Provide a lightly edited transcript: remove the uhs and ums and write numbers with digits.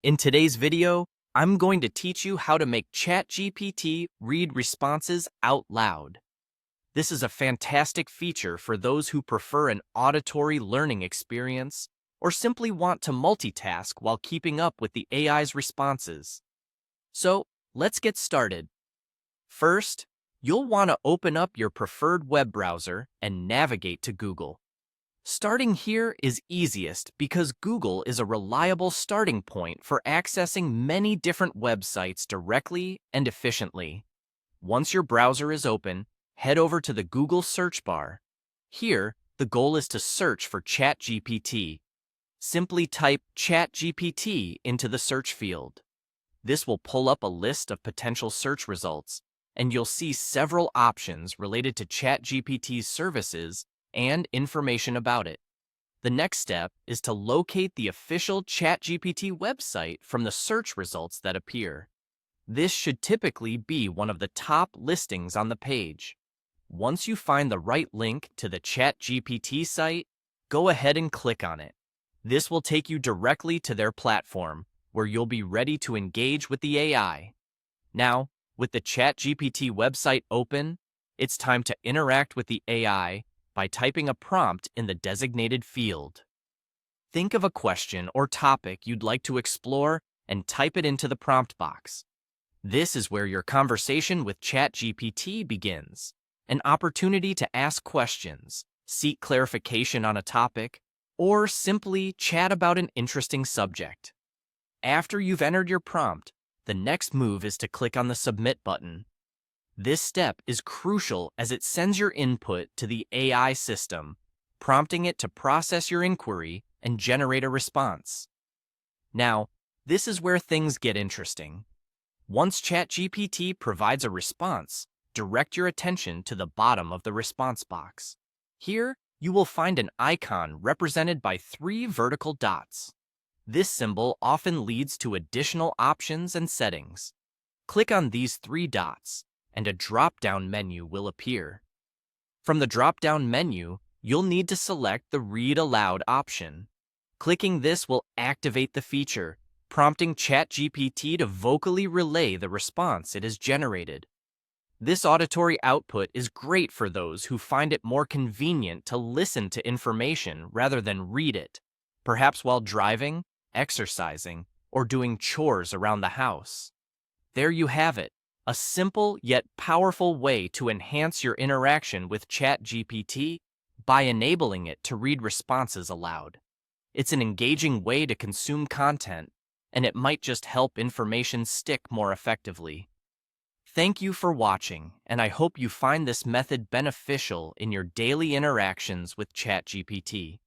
In today's video, I'm going to teach you how to make ChatGPT read responses out loud. This is a fantastic feature for those who prefer an auditory learning experience or simply want to multitask while keeping up with the AI's responses. So, let's get started. First, you'll want to open up your preferred web browser and navigate to Google. Starting here is easiest because Google is a reliable starting point for accessing many different websites directly and efficiently. Once your browser is open, head over to the Google search bar. Here, the goal is to search for ChatGPT. Simply type ChatGPT into the search field. This will pull up a list of potential search results, and you'll see several options related to ChatGPT's services and information about it. The next step is to locate the official ChatGPT website from the search results that appear. This should typically be one of the top listings on the page. Once you find the right link to the ChatGPT site, go ahead and click on it. This will take you directly to their platform, where you'll be ready to engage with the AI. Now, with the ChatGPT website open, it's time to interact with the AI by typing a prompt in the designated field. Think of a question or topic you'd like to explore and type it into the prompt box. This is where your conversation with ChatGPT begins, an opportunity to ask questions, seek clarification on a topic, or simply chat about an interesting subject. After you've entered your prompt, the next move is to click on the Submit button. This step is crucial as it sends your input to the AI system, prompting it to process your inquiry and generate a response. Now, this is where things get interesting. Once ChatGPT provides a response, direct your attention to the bottom of the response box. Here, you will find an icon represented by 3 vertical dots. This symbol often leads to additional options and settings. Click on these 3 dots, and a drop-down menu will appear. From the drop-down menu, you'll need to select the Read Aloud option. Clicking this will activate the feature, prompting ChatGPT to vocally relay the response it has generated. This auditory output is great for those who find it more convenient to listen to information rather than read it, perhaps while driving, exercising, or doing chores around the house. There you have it, a simple yet powerful way to enhance your interaction with ChatGPT by enabling it to read responses aloud. It's an engaging way to consume content, and it might just help information stick more effectively. Thank you for watching, and I hope you find this method beneficial in your daily interactions with ChatGPT.